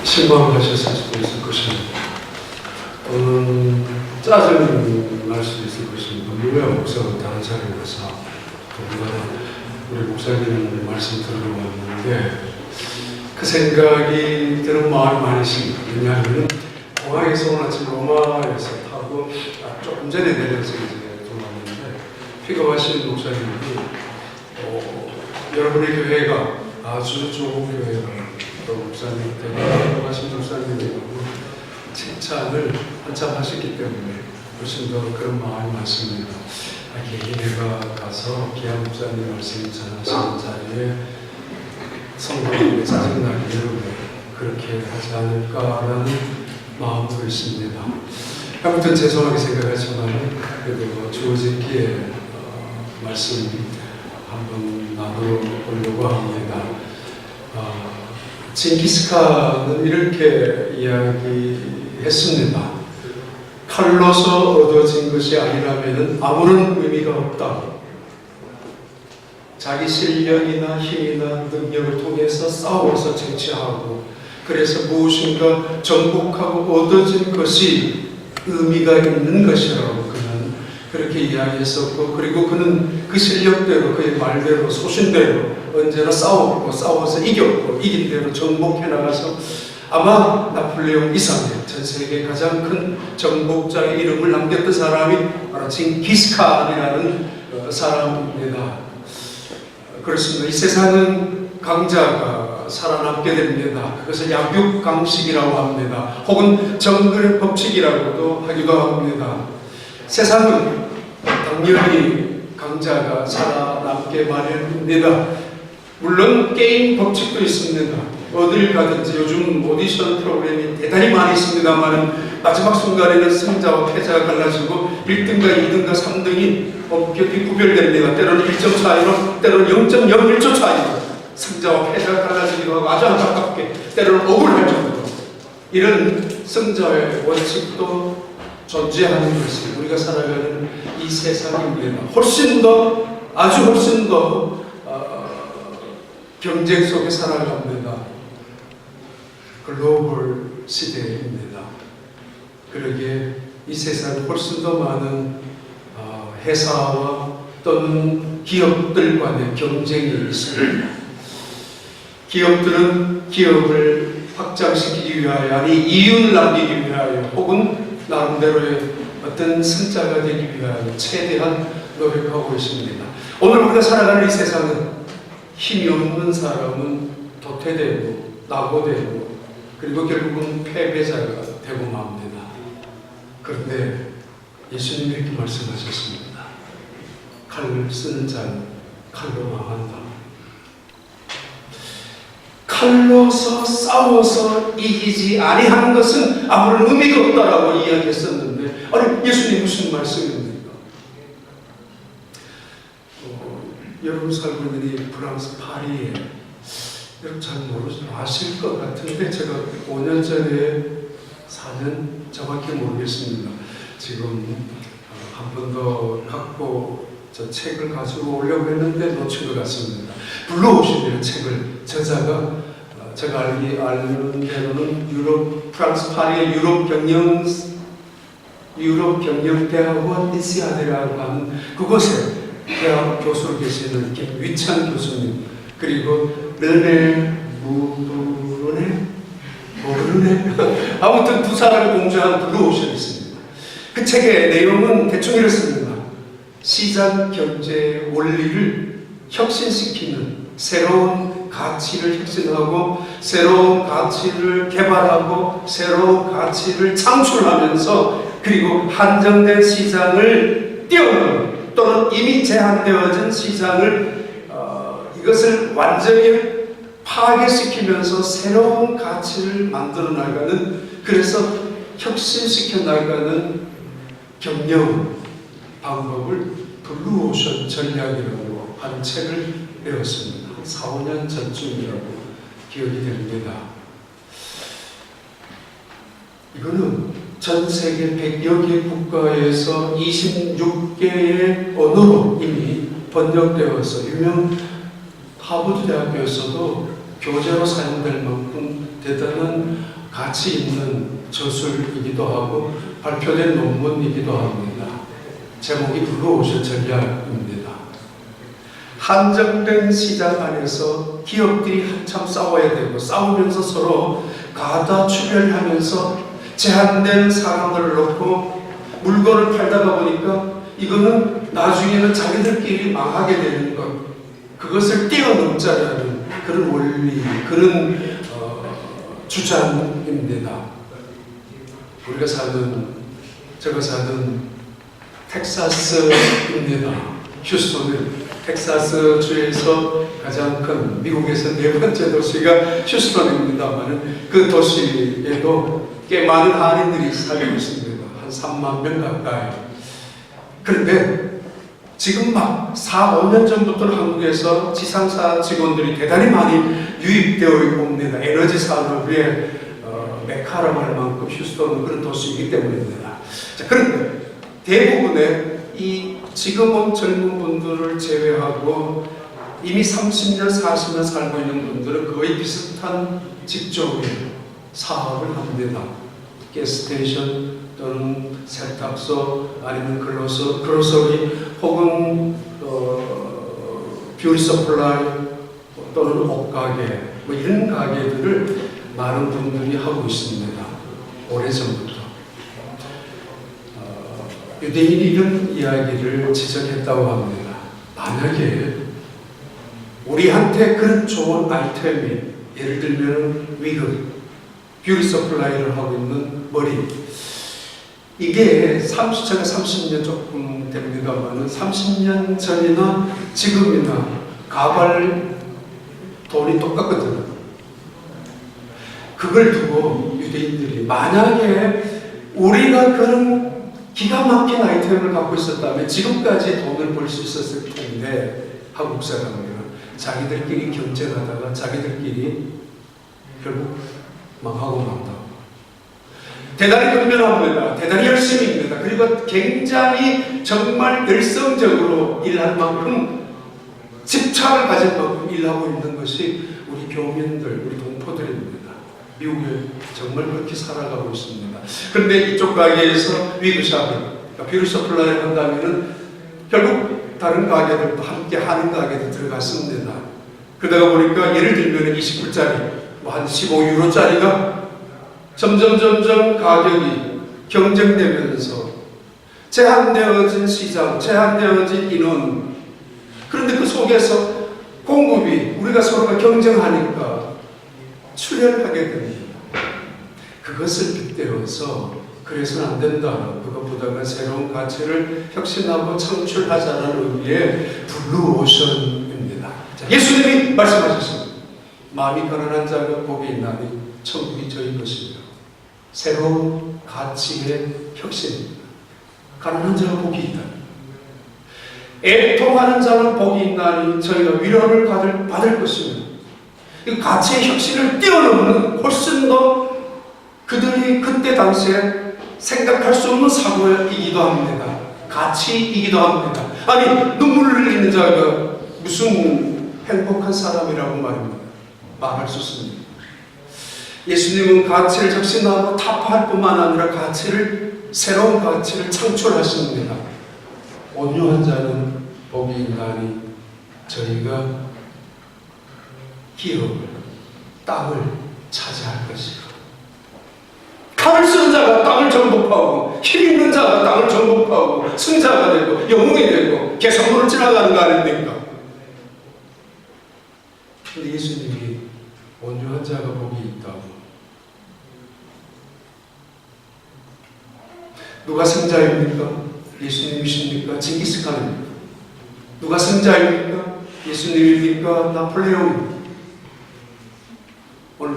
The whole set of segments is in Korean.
실망하셨을 수도 있을 것입니다. 또는 짜증날 수도 있을 것입니다. 왜 목사가 다른 자리에 가서 더군다나 우리 목사님 말씀 들어봤는데 그 생각이 드는 마음이 많으십니다. 왜냐하면 공항에서 오늘 아침 로마에서 타고 조금 전에 내려서 이제 들어왔는데 픽업하신 목사님이 여러분의 교회가 아주 좋은 교회라고 또 목사님 때문에 하신 목사님이라고 칭찬을 한참 하셨기 때문에 훨씬 더 그런 마음이 많습니다. 내가 가서 기한 목사님 말씀 전하시는 자리에 성도님의 짜증나게 여러분 그렇게 하지 않을까라는 마음도 있습니다. 아무튼 죄송하게 생각하지만 그래도 주어진 기회에 말씀 한번 나눠보려고 합니다. 징기스칸은 이렇게 이야기했습니다. 칼로서 얻어진 것이 아니라면 아무런 의미가 없다. 자기 실력이나 힘이나 능력을 통해서 싸워서 쟁취하고 그래서 무엇인가 정복하고 얻어진 것이 의미가 있는 것이라고 그는 그렇게 이야기했었고, 그리고 그는 그 실력대로 그의 말대로 소신대로 언제나 싸워서 이겼고 이긴 대로 정복해 나가서 아마 나폴레옹 이상의 전 세계 가장 큰 정복자의 이름을 남겼던 사람이 바로 징기스칸이라는 사람입니다. 그렇습니다. 이 세상은 강자가 살아남게 됩니다. 그것을 약육강식이라고 합니다. 혹은 정글의 법칙이라고도 하기도 합니다. 세상은 당연히 강자가 살아남게 마련입니다. 물론 게임 법칙도 있습니다. 어딜 가든지 요즘 오디션 프로그램이 대단히 많이 있습니다만 마지막 순간에는 승자와 패자가 갈라지고 1등과 2등과 3등이 엄격히 구별됩니다. 때로는 1점 차이로, 때로는 0.01초 차이로 승자와 패자가 갈라지기도 하고 아주 안타깝게 때로는 억울할 정도로 이런 승자의 원칙도 존재하는 것이 우리가 살아가는 이 세상입니다. 아주 훨씬 더 경쟁 속에 살아갑니다. 글로벌 시대입니다. 그러기에 이 세상에 훨씬 더 많은 회사와 또는 기업들 간의 경쟁이 있습니다. 기업들은 기업을 확장시키기 위하여, 아니 이윤을 남기기 위하여, 혹은 나름대로의 어떤 승자가 되기 위하여 최대한 노력하고 있습니다. 오늘 우리가 살아가는 이 세상은 힘이 없는 사람은 도태되고 낙오되고 그리고 결국은 패배자가 되고 맙니다. 그런데 예수님이 이렇게 말씀하셨습니다. 칼을 쓰는 자는 칼로 망한다. 칼로서 싸워서 이기지 아니하는 것은 아무런 의미가 없다라고 이야기했었는데, 아니 예수님 무슨 말씀입니까? 여러분 살고 있는 이 프랑스 파리에 여러분 잘 아실 것 같은데 제가 5년 전에 4년 정확히 모르겠습니다. 지금 한 번 더 갖고 저 책을 가지고 오려고 했는데 놓친 것 같습니다. 불러오시네요. 책을. 저자가 제가 아는 대로는 프랑스 파리의 유럽경영대학원 인시아드라고 하는 그곳에 대학 교수로 계시는 김위찬 교수님, 그리고 르네 모르네 아무튼 두 사람이 공주한 불러오셨습니다. 그 책의 내용은 대충 이렇습니다. 시장 경제 원리를 혁신시키는 새로운 가치를 혁신하고 새로운 가치를 개발하고 새로운 가치를 창출하면서 그리고 한정된 시장을 뛰어넘는 또는 이미 제한되어진 시장을 이것을 완전히 파괴시키면서 새로운 가치를 만들어 나가는, 그래서 혁신시켜 나가는 경영 방법을 블루오션 전략이라고 하는 책을 내었습니다. 한 4, 5년 전쯤이라고 기억이 됩니다. 이거는 전 세계 100여 개 국가에서 26개의 언어로 이미 번역되어서 유명 하버드 대학교에서도 교재로 사용될 만큼 대단한 가치 있는 저술이기도 하고 발표된 논문이기도 합니다. 제목이 블루오션 전략입니다. 한정된 시장 안에서 기업들이 한참 싸워야 되고 싸우면서 서로 가다 추별하면서 제한된 사람들을 놓고 물건을 팔다가 보니까 이거는 나중에는 자기들끼리 망하게 되는 것, 그것을 뛰어넘자라는 그런 원리, 그런 주장입니다. 우리가 제가 사는 텍사스입니다. 휴스턴은 텍사스 주에서 가장 큰, 미국에서 네 번째 도시가 휴스턴입니다만 그 도시에도 꽤 많은 한인들이 살고 있습니다. 한 3만 명 가까이. 그런데 지금 막 4, 5년 전부터는 한국에서 지상사 직원들이 대단히 많이 유입되어 옵니다. 에너지 산업의 메카라고 할 만큼 휴스턴은 그런 도시이기 때문입니다. 자, 그런데 대부분의 이 지금 온 젊은 분들을 제외하고 이미 30년, 40년 살고 있는 분들은 거의 비슷한 직종의 사업을 합니다. 가스스테이션 또는 세탁소 아니면 글로서리 혹은 뷰티 서플라이 또는 옷가게 뭐 이런 가게들을 많은 분들이 하고 있습니다. 오래전부터. 유대인이 이런 이야기를 지적했다고 합니다. 만약에 우리한테 그런 좋은 아이템이, 예를 들면 위그, 뷰티 서플라이를 하고 있는 머리, 이게 제가 30년 조금 됩니다만 30년 전이나 지금이나 가발 돈이 똑같거든요. 그걸 두고 유대인들이 만약에 우리가 그런 기가 막힌 아이템을 갖고 있었다면 지금까지 돈을 벌 수 있었을 텐데 한국 사람들은 자기들끼리 경쟁하다가 자기들끼리 결국 망하고 만다. 대단히 근면합니다. 대단히 열심입니다. 그리고 굉장히 정말 열성적으로 일할 만큼 집착을 가진 만큼 일하고 있는 것이 우리 교민들, 우리 동포들입니다. 미국에 정말 그렇게 살아가고 있습니다. 그런데 이쪽 가게에서 위그샵이, 뷰티 서플라이를 한다면은 결국 다른 가게들도 함께 하는 가게도 들어갔습니다. 그러다가 보니까 예를 들면 29짜리, 한 15유로짜리가 점점 가격이 경쟁되면서 제한되어진 시장, 제한되어진 인원, 그런데 그 속에서 공급이 우리가 서로가 경쟁하니까 출혈하게 됩니다. 그것을 빗대어서 그래서는 안 된다. 그것보다는 새로운 가치를 혁신하고 창출하자는 의미의 블루오션입니다. 예수님이 말씀하셨습니다. 마음이 가난한 자가 복이 있나니 천국이 저희 것입니다. 새로운 가치의 혁신입니다. 가난한 자가 복이 있다. 애통하는 자는 복이 있나니 저희가 위로를 받을 것입니다. 이 가치의 혁신을 뛰어넘는 훨씬 더 그들이 그때 당시에 생각할 수 없는 사고이기도 합니다. 가치이기도 합니다. 아니, 눈물을 흘리는 자가 무슨 행복한 사람이라고 말할 수 있습니다. 예수님은 가치를 혁신하고 타파할 뿐만 아니라 새로운 가치를 창출하십니다. 온유한 자는 복이 있나니 저희가 기업을, 땅을 차지할 것이고, 칼을 쓰는 자가 땅을 정복하고, 힘 있는 자가 땅을 정복하고 승자가 되고 영웅이 되고 개성문을 지나가는 거 아닙니까? 근데 예수님이 온유한 자가 복이 있다고. 누가 승자입니까? 예수님이십니까? 징기스칸입니까? 누가 승자입니까? 예수님입니까? 나폴레옹입니까? 오늘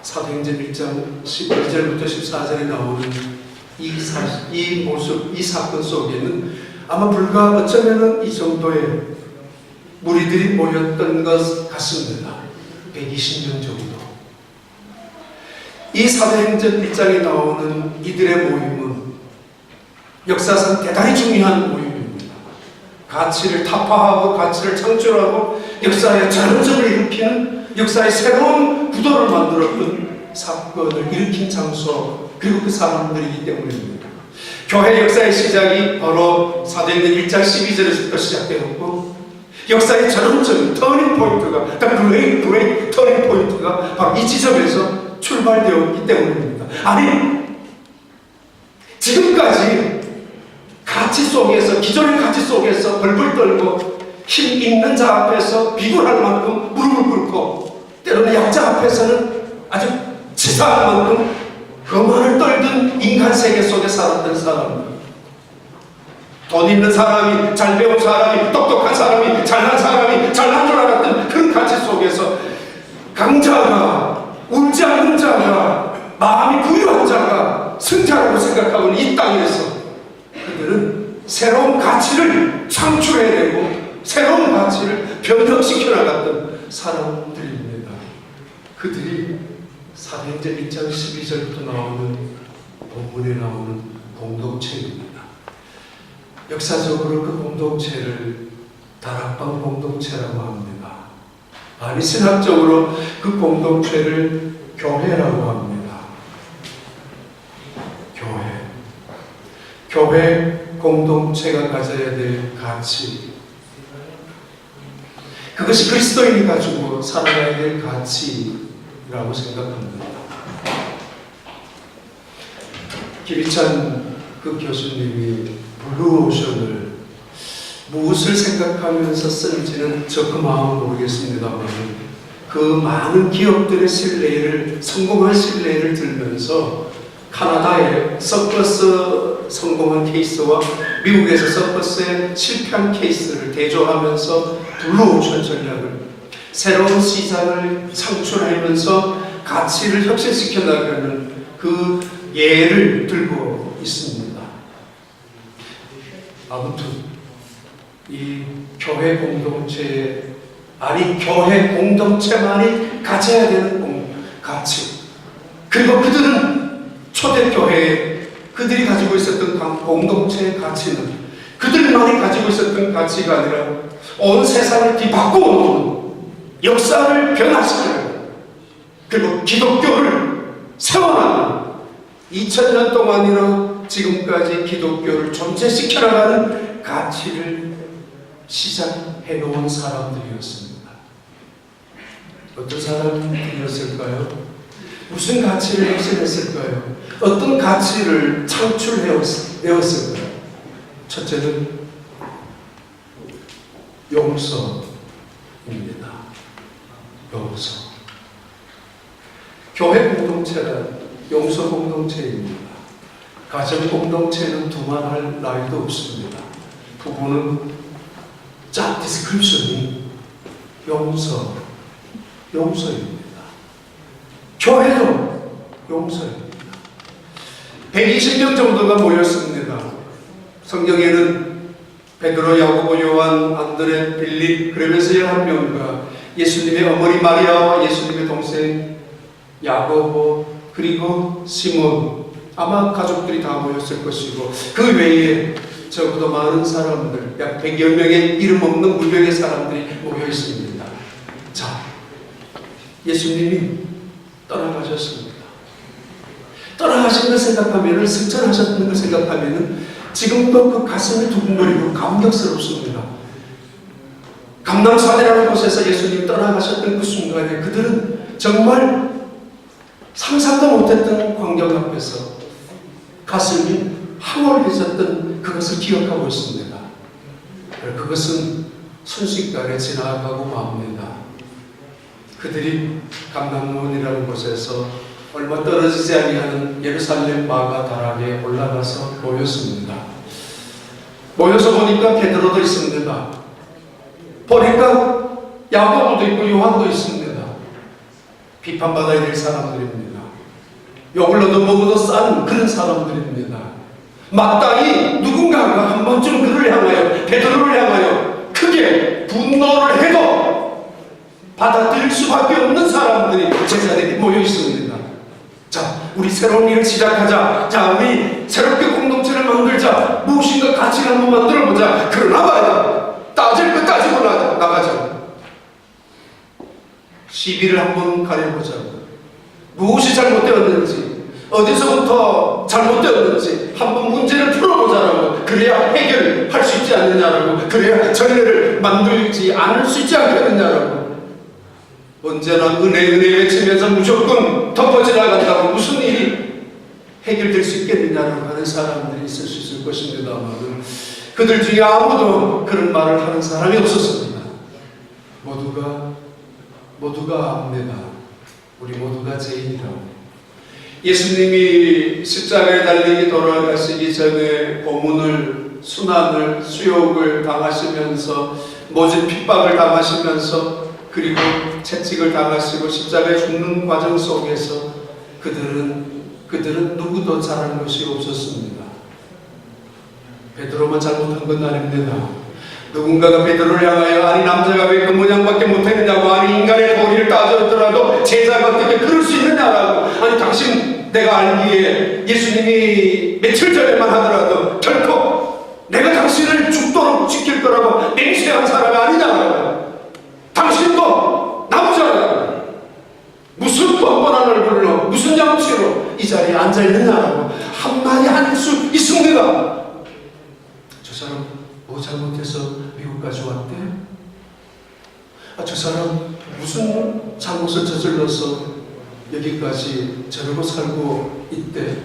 사도행전 1장 11절부터 14절에 나오는 이 모습, 이 사건 속에는 아마 불과 어쩌면 이 정도의 무리들이 모였던 것 같습니다. 120명 정도. 이 사도행전 1장에 나오는 이들의 모임은 역사상 대단히 중요한 모임입니다. 가치를 타파하고 가치를 창출하고 역사의 전환점을 일으키는, 역사의 새로운 구도를 만들었던 사건을 일으킨 장소, 그리고 그 사람들이기 때문입니다. 교회 역사의 시작이 바로 사도행전 1장 12절에서부터 시작되었고, 역사의 전환점, 터닝 포인트가, 그레이트 터닝 포인트가 바로 이 지점에서 출발되었기 때문입니다. 아니, 지금까지 가치 속에서, 기존의 가치 속에서 벌벌 떨고 힘 있는 자 앞에서 비굴할 만큼 무릎을 꿇고, 때로는 약자 앞에서는 아주 치사할 만큼 거만을 떨던 인간 세계 속에 살았던 사람들, 돈 있는 사람이, 잘 배운 사람이, 똑똑한 사람이, 잘난 사람이, 잘난 줄 알았던 그런 가치 속에서 강자가, 울지 않는 자가, 마음이 부유한 자가 승자라고 생각하고는 이 땅에서 그들은 새로운 가치를 창출해내고 새로운 가치를 변혁시켜 나갔던 사람들입니다. 그들이 사도행전 1장 12절부터 나오는 본문에 나오는 공동체입니다. 역사적으로 그 공동체를 다락방 공동체라고 합니다. 아니, 신학적으로 그 공동체를 교회라고 합니다. 교회 공동체가 가져야 될 가치, 그것이 그리스도인이 가지고 살아가야 될 가치라고 생각합니다. 김희찬 그 교수님이 블루오션을 무엇을 생각하면서 쓴지는 저 그 마음은 모르겠습니다만, 그 많은 기업들의 신뢰를, 성공한 신뢰를 들면서 카나다의 서커스 성공한 케이스와 미국에서 서커스의 실패한 케이스를 대조하면서 블루오션 전략을, 새로운 시장을 창출하면서 가치를 혁신시켜 나가는 그 예를 들고 있습니다. 아무튼 이 교회 공동체, 아니 교회 공동체만이 가져야 되는 가치, 그리고 그들은 초대교회에 그들이 가지고 있었던 공동체의 가치는 그들만이 가지고 있었던 가치가 아니라 온 세상을 뒤바꿔놓은, 역사를 변화시키는, 그리고 기독교를 세워나가는, 2000년 동안이나 지금까지 기독교를 존재시켜 나가는 가치를 시작해 놓은 사람들이었습니다. 어떤 사람들이었을까요? 무슨 가치를 혁신했을까요? 어떤 가치를 창출해왔을까요? 첫째는 용서입니다. 용서. 교회 공동체란 용서 공동체입니다. 가정 공동체는 두말할 나위도 없습니다. 부부는 짝 디스크립션이 용서입니다. 교회도 용서입니다. 120명 정도가 모였습니다. 성경에는 베드로, 야고보, 요한, 안드레, 빌립, 그러면서 11명과 예수님의 어머니 마리아와 예수님의 동생 야고보, 그리고 시몬, 아마 가족들이 다 모였을 것이고, 그 외에 적어도 많은 사람들, 약 100여 명의 이름 없는 무명의 사람들이 모여 있습니다. 자, 예수님이 떠나가셨습니다. 떠나가신 걸 생각하면, 승천하셨던 걸 생각하면 지금도 그 가슴이 두근거리고 감격스럽습니다. 감람산이라는 곳에서 예수님이 떠나가셨던 그 순간에 그들은 정말 상상도 못했던 광경 앞에서 가슴이 황홀해졌던 그것을 기억하고 있습니다. 그것은 순식간에 지나가고 맙니다. 그들이 감람문이라는 곳에서 얼마 떨어지지 아니하는 예루살렘 마가 다락에 올라가서 모였습니다. 모여서 보니까 베드로도 있습니다. 보니까 야고보도 있고 요한도 있습니다. 비판받아야 될 사람들입니다. 욕을 얻어 먹어도 싼 그런 사람들입니다. 마땅히 누군가가 한 번쯤 그를 향하여, 베드로를 향하여 크게 분노를 해도 받아들일 수밖에 없는 사람들이, 제자들이 모여 있습니다. 자, 우리 새로운 일을 시작하자. 자, 우리 새롭게 공동체를 만들자. 무엇인가 가치를 한번 만들어보자. 그러나 봐야 따질 거 따지고 나가자. 시비를 한번 가려보자고. 무엇이 잘못되었는지, 어디서부터 잘못되었는지 한번 문제를 풀어보자라고. 그래야 해결할 수 있지 않느냐라고. 그래야 전례를 만들지 않을 수 있지 않겠느냐라고. 언제나 은혜 외치면서 무조건 덮어지나간다고 무슨 일이 해결될 수 있겠느냐라고 하는 사람들이 있을 수 있을 것입니다만, 그들 중에 아무도 그런 말을 하는 사람이 없었습니다. 모두가 압니다. 우리 모두가 죄인이라고. 예수님이 십자가에 달리기 돌아가시기 전에 고문을, 순환을, 수욕을 당하시면서, 모진 핍박을 당하시면서, 그리고 채찍을 당하시고 십자가에 죽는 과정 속에서 그들은 누구도 잘한 것이 없었습니다. 베드로만 잘못한 건 아닙니다. 누군가가 베드로를 향하여, 아니 남자가 왜 그 모양밖에 못했느냐고, 아니 인간의 도리를 따졌더라도 제자가 어떻게 그럴 수 있느냐라고, 아니 당신 내가 알기에 예수님이 며칠 전에만 하더라도 결코 내가 당신을 죽도록 지킬 거라고 맹세한 사람이 아니냐고, 당신도 남자야, 무슨 뻔뻔한 얼굴로 무슨 양치로 이 자리에 앉아있느냐라고 한마디 할 수 있습니다. 저 사람 뭐 잘못해서 미국까지 왔대? 저 사람 무슨 잘못을 저질러서 여기까지 저러고 살고 있대?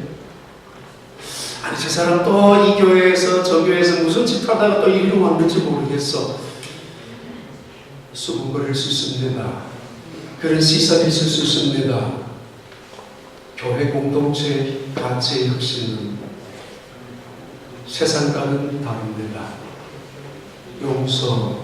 아니 저 사람 또 이 교회에서 저 교회에서 무슨 짓 하다가 또 이리로 왔는지 모르겠어. 수군거릴 수 있습니다. 그런 시선이 있을 수 있습니다. 교회 공동체의 가치의 혁신은 세상과는 다릅니다. 용서입니다.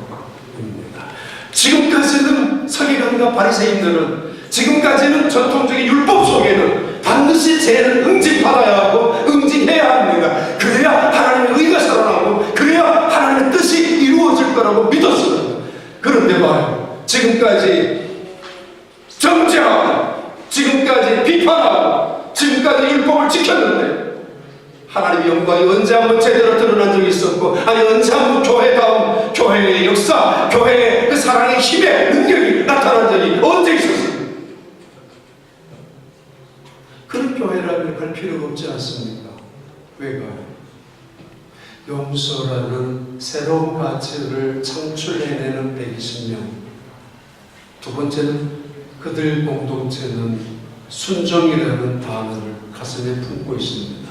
지금까지는 서기관과 바리새인들은, 지금까지는 전통적인 율법 속에는 반드시 죄는 응징받아야 하고 응징해야 합니다. 그래야 하나님의 의가 살아나고 그래야 하나님의 뜻이 이루어질 거라고 믿었습니다. 그런데 봐요, 지금까지 정죄하고 지금까지 비판하고 지금까지 율법을 지켰는데 하나님의 영광이 언제 한번 제대로 드러난 적이 있었고, 아니 언제 한번 교회다운 교회의 역사, 교회의 그 사랑의 힘의 능력이 나타난 적이 언제 있었습니까? 그런 교회라면 갈 필요가 없지 않습니까? 왜가요? 용서라는 새로운 가치를 창출해내는 120명. 두 번째는 그들 공동체는 순종이라는 단어를 가슴에 품고 있습니다.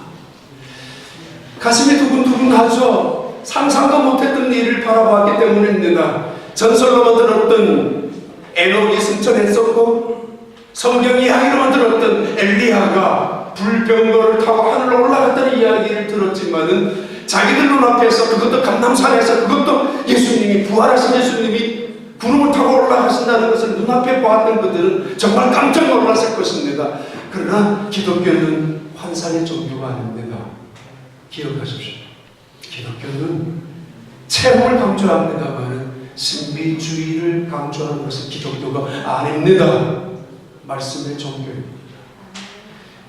가슴이 두근두근하죠. 상상도 못했던 일을 바라봤기 때문입니다. 전설로만 들었던 에녹이 승천했었고, 성경 이야기로만 들었던 엘리야가 불병거를 타고 하늘로 올라갔다는 이야기를 들었지만은 자기들 눈앞에서, 그것도 감람산에서, 그것도 예수님이, 부활하신 예수님이 구름을 타고 올라가신다는 것을 눈앞에 보았던 그들은 정말 깜짝 놀랐을 것입니다. 그러나 기독교는 환상의 종교가 아닙니다. 기억하십시오. 기독교는 체험을 강조합니다만 신비주의를 강조하는 것은 기독교가 아닙니다. 말씀의 종교입니다.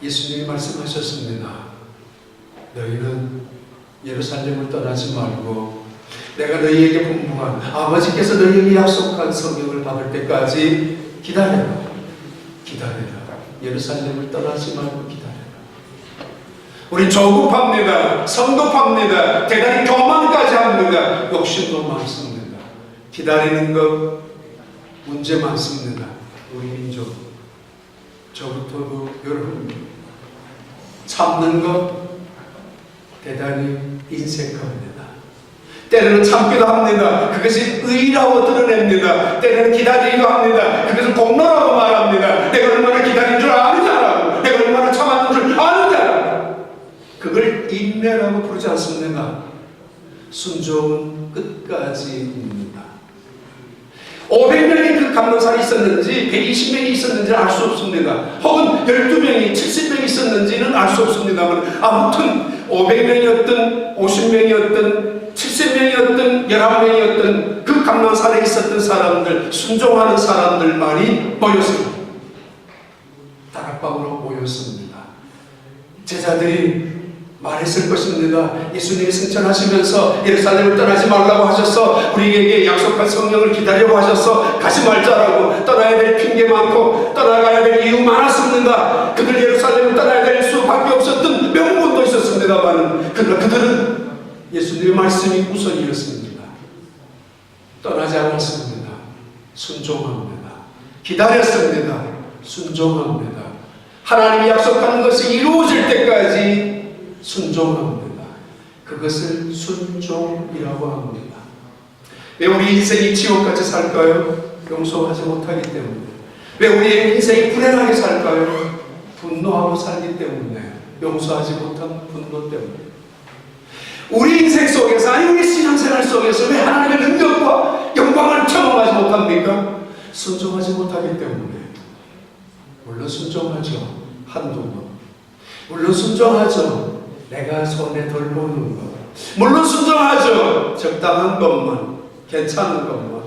예수님이 말씀하셨습니다. 너희는 예루살렘을 떠나지 말고 내가 너희에게 분부한, 아버지께서 너희에게 약속한 성령을 받을 때까지 기다려라. 예루살렘을 떠나지 말고 기다려라. 우리 조급합니다. 성급합니다. 대단히 교만까지 합니다. 욕심도 많습니다. 기다리는 것 문제 많습니다. 우리 민족, 저부터도 여러분, 참는 것 대단히 인색합니다. 때로는 참기도 합니다. 그것이 의라고 드러냅니다. 때로는 기다리기도 합니다. 그것을 공로라고 말합니다. 내가 얼마나 기다린 줄 아느냐라고, 내가 얼마나 참았는 줄 아느냐라고. 그걸 인내라고 부르지 않습니까? 순종은 끝까지입니다. 500명이 그 감람산에 있었는지 120명이 있었는지는 알 수 없습니다. 혹은 12명이 70명이 있었는지는 알 수 없습니다만, 아무튼 500명이었든 50명이었든 70명이었든 11명이었든 그 감람산에 있었던 사람들, 순종하는 사람들만이 모였습니다. 다락방으로 모였습니다. 제자들이 말했을 것입니다. 예수님이 승천하시면서 예루살렘을 떠나지 말라고 하셔서 우리에게 약속한 성령을 기다리라고 하셔서 가지 말자라고 떠나야 될 핑계 많고 떠나가야 될 이유 많았습니다. 그들 예루살렘을 떠나야 될 수밖에 없었던 명분도 있었습니다만 그러나 그들은 예수님의 말씀이 우선이었습니다. 떠나지 않았습니다. 순종합니다. 기다렸습니다. 순종합니다. 하나님이 약속하는 것이 이루어질 때까지 순종합니다. 그것을 순종이라고 합니다. 왜 우리 인생이 지옥같이 살까요? 용서하지 못하기 때문에. 왜 우리의 인생이 불행하게 살까요? 분노하고 살기 때문에. 용서하지 못한 분노 때문에. 우리 인생 속에서, 아니 우리 신앙생활 속에서 왜 하나님의 능력과 영광을 경험하지 못합니까? 순종하지 못하기 때문에. 물론 순종하죠. 한두 번. 물론 순종하죠. 내가 손에 덜 보는 것. 물론 순종하죠. 적당한 것만, 괜찮은 것만.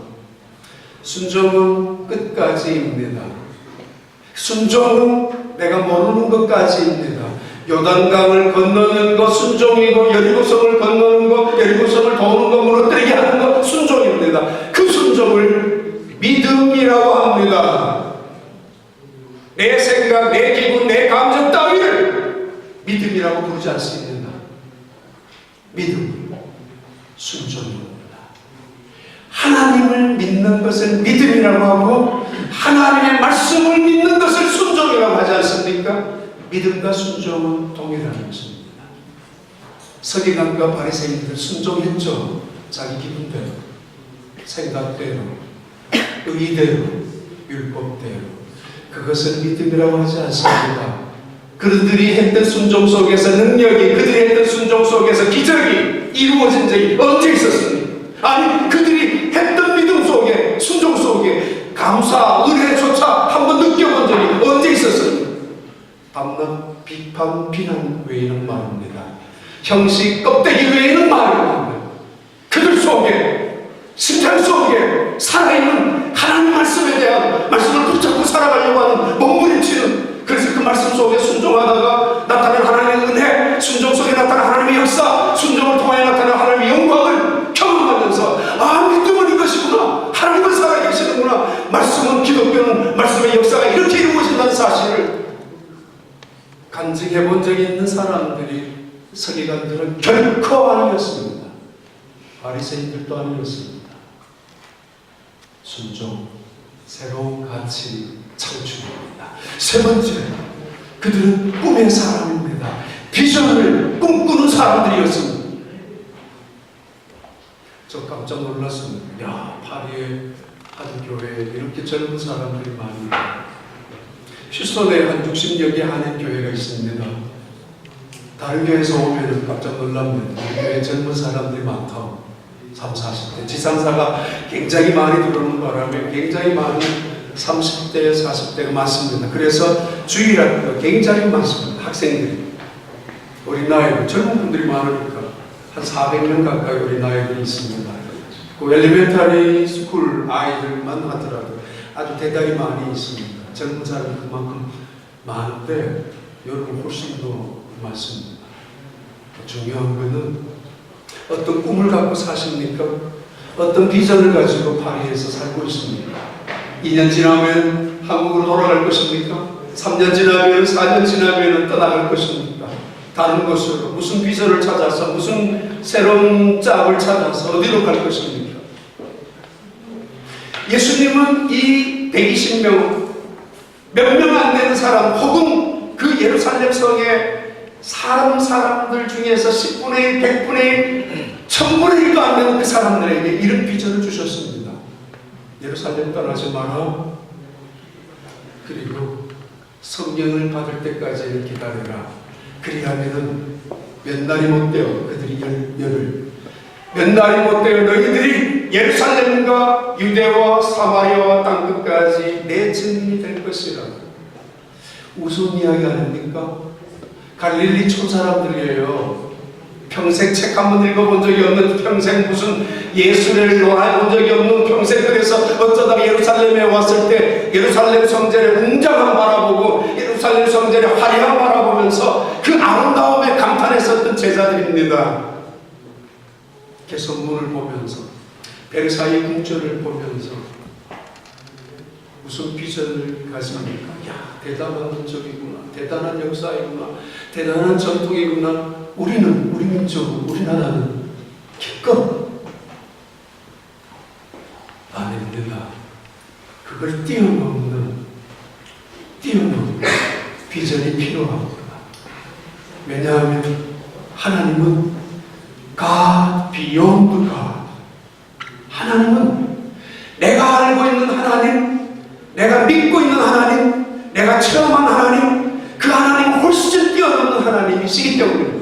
순종은 끝까지입니다. 순종은 내가 모르는 것까지입니다. 요단강을 건너는 것 순종이고, 여리고성을 건너는 것, 여리고성을 도는 것, 무너뜨리게 하는 것 순종입니다. 그 순종을 믿음이라고 합니다. 내 생각, 내 기분, 내 감정 따위를 믿음이라고 부르지 않습니다. 믿음, 순종입니다. 하나님을 믿는 것을 믿음이라고 하고 하나님의 말씀을 믿는 것을 순종이라고 하지 않습니까? 믿음과 순종은 동일한 것입니다. 서기관과 바리새인들 순종했죠. 자기 기분대로, 생각대로, 의대로, 율법대로. 그것을 믿음이라고 하지 않습니다. 그들이 했던 순종 속에서 능력이, 그들이 했던 순종 속에서 기적이 이루어진 적이 언제 있었습니까? 아니, 그들이 했던 믿음 속에, 순종 속에 감사, 은혜조차 한번 느껴본 적이 언제 있었습니까? 밤낮 비판, 비난 외에는 말입니다. 형식, 껍데기 외에는 말입니다. 그들 속에, 심장 속에 살아있는 하나님 말씀에 대한 말씀을 붙잡고 살아가려고 하는 몸부림치는, 그래서 그 말씀 속에 순종하다가 나타난 하나님의 은혜, 순종 속에 나타난 하나님의 역사, 순종을 통하여 나타난 하나님의 영광을 경험하면서 아, 믿음은 이것이구나, 하나님은 살아계시는구나, 말씀은, 기독교는 말씀의 역사가 이렇게 이루어진다는 사실을 간증해 본 적이 있는 사람들이, 서기관들은 결코 아니었습니다. 바리새인들도 아니었습니다. 순종, 새로운 가치 창출입니다. 세 번째, 그들은 꿈의 사람입니다. 비전을 꿈꾸는 사람들이었습니다. 저 깜짝 놀랐습니다. 야, 파리의 한 교회에 이렇게 젊은 사람들이 많이 있다. 휴스턴에 한 60여 개 한인 교회가 있습니다. 다른 교회에서 오면 깜짝 놀랍니다. 우리 교회에 젊은 사람들이 많다. 30, 40대. 지상사가 굉장히 많이 들어오는 바람에 굉장히 많은 30대, 40대가 많습니다. 그래서 주일학교가 굉장히 많습니다. 학생들이. 우리 나이들, 젊은 분들이 많으니까 한 400명 가까이 우리 나이들이 있습니다. 그 엘리멘터리 스쿨 아이들만 하더라도 아주 대단히 많이 있습니다. 젊은 사람이 그만큼 많은데 여러분 훨씬 더 많습니다. 중요한 것은 어떤 꿈을 갖고 사십니까? 어떤 비전을 가지고 파리에서 살고 있습니까? 2년 지나면 한국으로 돌아갈 것입니까? 3년 지나면, 4년 지나면 떠나갈 것입니까? 다른 곳으로 무슨 비전을 찾아서, 무슨 새로운 짝을 찾아서 어디로 갈 것입니까? 예수님은 이 120명, 몇 명 안 되는 사람, 혹은 그 예루살렘 성에 사람들 중에서 10분의 1, 100분의 1, 1000분의 1도 안 되는 그 사람들에게 이런 비전을 주셨습니다. 예루살렘 떠나지 마라. 그리고 성령을 받을 때까지는 기다려라. 그리하면은 몇 날이 못 되어 그들이 몇 날이 못 되어 너희들이 예루살렘과 유대와 사마리아와 땅끝까지 내 증인이 될 것이라. 무슨 이야기 아닙니까? 갈릴리 촌 사람들이에요. 평생 책 한 번 읽어본 적이 없는, 평생 무슨 예술을 논해본 적이 없는, 평생 그래서 어쩌다가 예루살렘에 왔을 때 예루살렘 성전의 웅장함 바라보고 예루살렘 성전의 화려함 바라보면서 그 아름다움에 감탄했었던 제자들입니다. 개선문을 보면서 베르사유 궁전을 보면서 무슨 비전을 가집니까? 야, 대단한 민족이구나, 대단한 역사이구나, 대단한 전통이구나. 우리는, 우리 민족, 우리나라는 기껏 아닙니다. 그걸 뛰어넘는 비전이 필요합니다. 왜냐하면 하나님은 God beyond God. 하나님은 내가 알고 있는 하나님, 내가 믿고 있는 하나님, 내가 체험한 하나님, 그 하나님 훨씬 뛰어넘는 하나님이시기 때문입니다.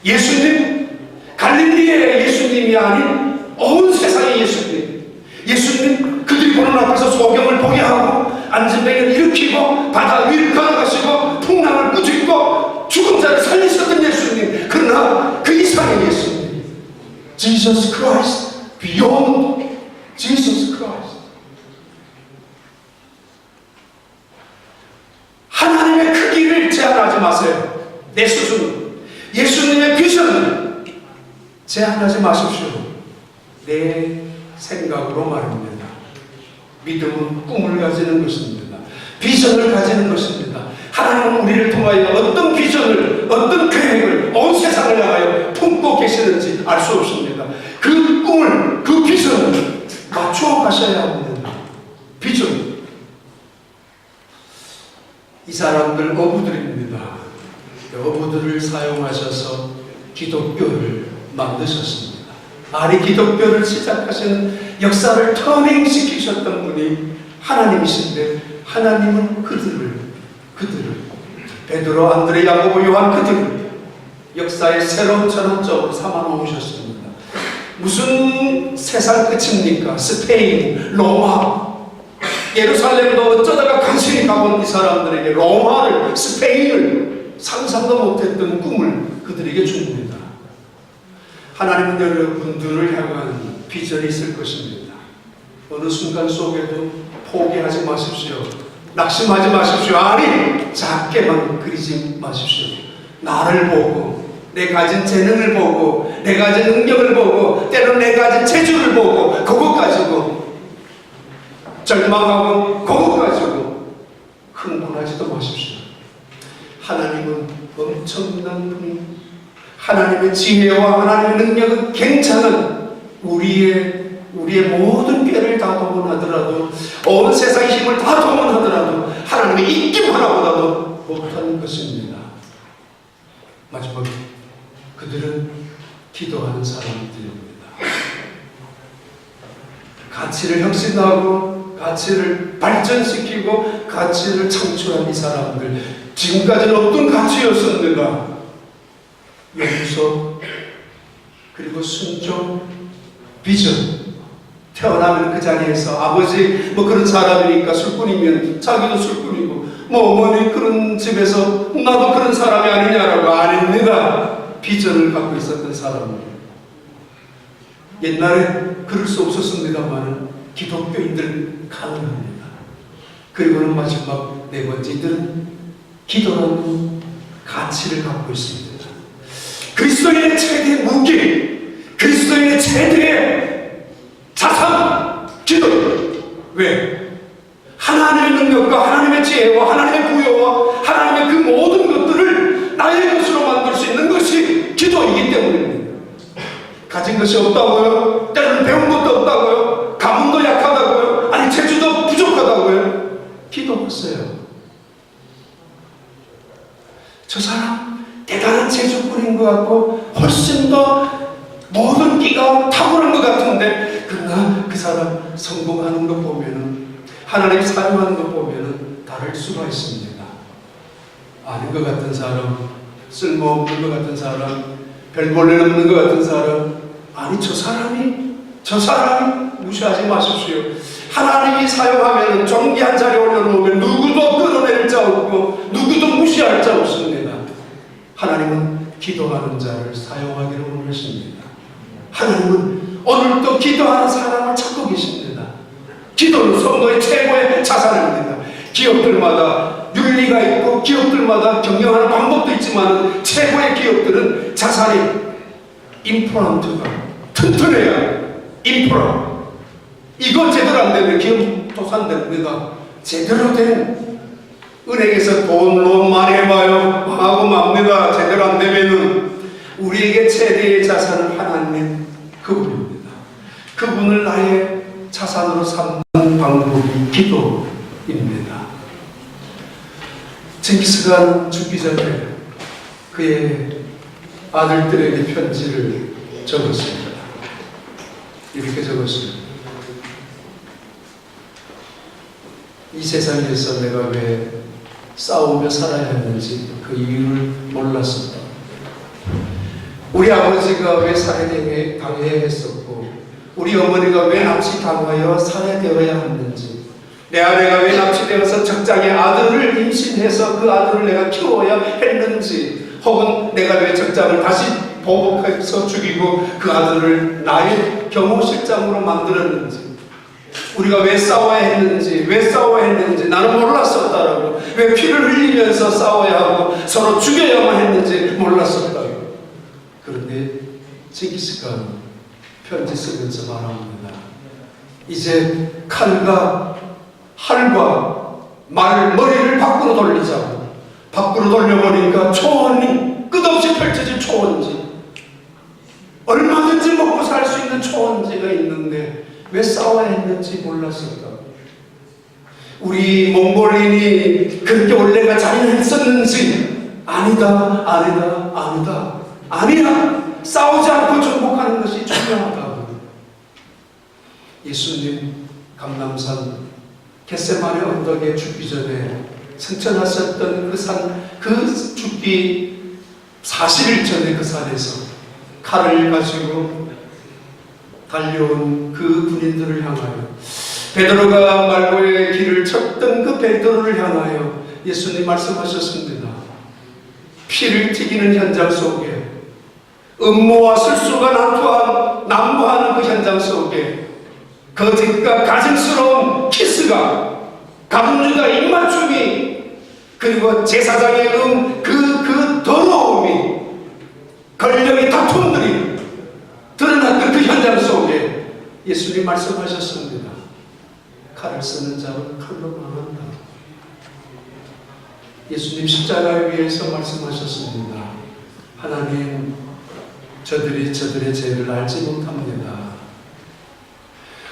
예수님, 갈릴리의 예수님이 아닌 온 세상의 예수님. 예수님, 그들이 보는 앞에서 소경을 보게 하고 안진뱅이를 일으키고 바다 위를 걸어가시고 풍랑을 꾸짖고 죽은 자를 살리셨던 예수님. 그러나 그 이상의 예수님, Jesus Christ, beyond Jesus Christ. 하나님의 크기를 제한하지 마세요. 내 수준, 예수님의 비전을 제한하지 마십시오. 내 생각으로 말입니다. 믿음은 꿈을 가지는 것입니다. 비전을 가지는 것입니다. 하나님은 우리를 통하여 어떤 비전을, 어떤 계획을 온 세상을 향하여 품고 계시는지 알 수 없습니다. 그 꿈을, 그 비전을 맞추어 가셔야 합니다. 비전. 이 사람들 어부들입니다. 어부들을 사용하셔서 기독교를 만드셨습니다. 아니, 기독교를 시작하시는 역사를 터닝시키셨던 분이 하나님이신데, 하나님은 그들을 베드로, 안드레, 야고보, 요한 그들을 역사의 새로운 전환점으로 삼아 놓으셨습니다. 무슨 세상 끝입니까? 스페인, 로마, 예루살렘도 어쩌다가 간신히 가본 이 사람들에게 로마를, 스페인을 상상도 못했던 꿈을 그들에게 줍니다. 하나님은 여러분들을 향한 비전이 있을 것입니다. 어느 순간 속에도 포기하지 마십시오. 낙심하지 마십시오. 아니, 작게만 그리지 마십시오. 나를 보고, 내 가진 재능을 보고, 내 가진 능력을 보고, 때로는 내 가진 재주를 보고, 그것 가지고 절망하고, 그것 가지고 흥분하지도 마십시오. 하나님은 엄청난 분입니다. 하나님의 지혜와 하나님의 능력은 괜찮은 우리의 모든 꾀를 다 동원하더라도, 온 세상의 힘을 다 동원하더라도 하나님의 입김 하나보다도 못하는 것입니다. 마지막, 그들은 기도하는 사람들입니다. 가치를 혁신하고 가치를 발전시키고 가치를 창출한 이 사람들, 지금까지는 어떤 가치였습니까? 용서, 그리고 순종, 비전. 태어나면 그 자리에서 아버지 뭐 그런 사람이니까 술꾼이면 자기도 술꾼이고, 뭐 어머니 그런 집에서 나도 그런 사람이 아니냐라고. 아닙니다. 비전을 갖고 있었던 사람들. 옛날에 그럴 수 없었습니다만 기독교인들은 가능합니다. 그리고는 마지막 네 번째, 이들은 기도라는 가치를 갖고 있습니다. 그리스도인의 최대 무기, 그리스도인의 최대의 자산, 기도. 왜? 하나님의 능력과 하나님의 지혜와 하나님의 부여와 하나님의 그 모든 것들을 나의 것으로 만들 수 있는 것이 기도이기 때문입니다. 가진 것이 없다고요? 때로는 배운 것도 없다고요? 가문도 약하다고요? 아니, 재주도 부족하다고요? 기도하세요. 저 사람 대단한 재주꾼인 것 같고 훨씬 더 모든 끼가 탁월한 것 같은데, 그러나 그 사람 성공하는 것 보면은, 하나님 사용하는 것 보면은 다를 수가 있습니다. 아닌 것 같은 사람, 쓸모없는 것 같은 사람, 별볼일 없는 것 같은 사람, 아니 저 사람이 무시하지 마십시오. 하나님이 사용하면 정기한 자리에 올려놓으면 누구도 끌어낼 자 없고 누구도 무시할 자 없습니다. 하나님은 기도하는 자를 사용하기를 원하십니다. 하나님은 오늘도 기도하는 사람을 찾고 계십니다. 기도는 성도의 최고의 자산입니다. 기업들마다 윤리가 있고 기업들마다 경영하는 방법도 있지만 최고의 기업들은 자산이 임플란트가 튼튼해야 임플란트. 이거 제대로 안 되면 기업 도산됩니다. 제대로 된 은행에서 돈 많이 해봐요. 망하고 맙니다. 제대로 안 되면은 우리에게 최대의 자산은 하나님 그분입니다. 그분을 나의 자산으로 삼는 방법이 기도입니다. 징기스칸 죽기 전에 그의 아들들에게 편지를 적었습니다. 이렇게 적었습니다. 이 세상에서 내가 왜 싸우며 살아야 했는지 그 이유를 몰랐었다. 우리 아버지가 왜 살해당해야 했었고 우리 어머니가 왜 납치당하여 살해되어야 했는지 내 아내가 왜 납치되어서 적장의 아들을 임신해서 그 아들을 내가 키워야 했는지 혹은 내가 왜 적장을 다시 보복해서 죽이고 그 아들을 나의 경호실장으로 만들었는지 우리가 왜 싸워야 했는지 나는 몰랐었다라고. 왜 피를 흘리면서 싸워야 하고 서로 죽여야만 했는지 몰랐었다고. 그런데 징기스칸은 편지 쓰면서 말합니다. 이제 칼과 머리를 밖으로 돌리자고. 밖으로 돌려버리니까 초원이 끝없이 펼쳐진 초원지, 얼마든지 먹고 살 수 있는 초원지가 있는데 왜 싸워야 했는지 몰랐을까? 우리 몽골인이 그렇게 원래가 잔인했었는지 아니다. 싸우지 않고 정복하는 것이 중요하다. 예수님 감람산 겟세마네 언덕에 죽기 전에 승천하셨던 그 산, 그 죽기 40일 전에 그 산에서 칼을 가지고 달려온 그 군인들을 향하여 베드로가 말고의 길을 쳤던 그 베드로를 향하여 예수님 말씀하셨습니다. 피를 튀기는 현장 속에 음모와 술수가 난무하는 그 현장 속에 거짓과 가증스러운 키스가 가룟유다 입맞춤이 그리고 제사장의 그 더러움이 권력의 다툼들이 드러났던 그 현장 속에 예수님 말씀하셨습니다. 칼을 쓰는 자는 칼로 망한다. 예수님 십자가에 위해서 말씀하셨습니다. 하나님, 저들이 저들의 죄를 알지 못합니다.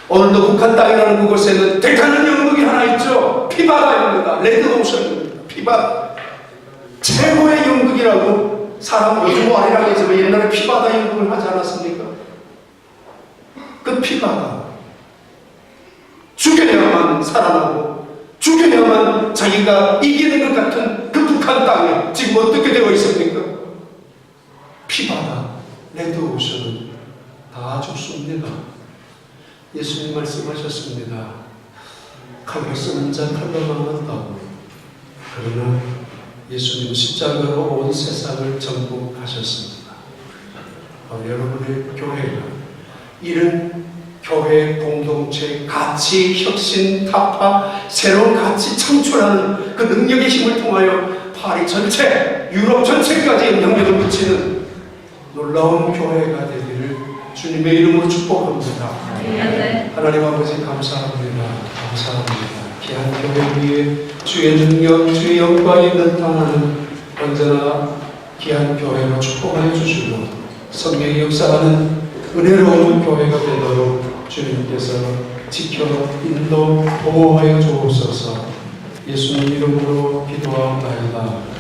오늘도 북한 땅이라는 그곳에는 대단한 영국이 하나 있죠. 피바다입니다. 레드오션입니다. 피바다. 최고의 영국이라고 사람 요즘 아니라고 했지만 옛날에 피바다 영국을 하지 않았습니까? 그 피바다. 죽여야만 살아나고 죽여야만 자기가 이기는 것 같은 그 북한 땅에 지금 어떻게 되어 있습니까? 피바다, 레드오션은 다 죽습니다. 예수님 말씀하셨습니다. 칼로 쓰는 자 칼로 망한다고. 그러나 예수님 십자가로 온 세상을 정복하셨습니다. 여러분의 교회가 이런 교회 공동체 가치 혁신 타파 새로운 가치 창출하는 그 능력의 힘을 통하여 파리 전체 유럽 전체까지 영향력을 미치는 놀라운 교회가 되기를 주님의 이름으로 축복합니다. 하나님 아버지 감사합니다. 귀한 교회 위에 주의 능력 주의 영광이 나타나는 언제나 귀한 교회로 축복하여 주시고 성령의 역사하는 은혜로운 교회가 되도록 주님께서 지켜 인도 보호하여 주옵소서. 예수님 이름으로 기도하옵나이다.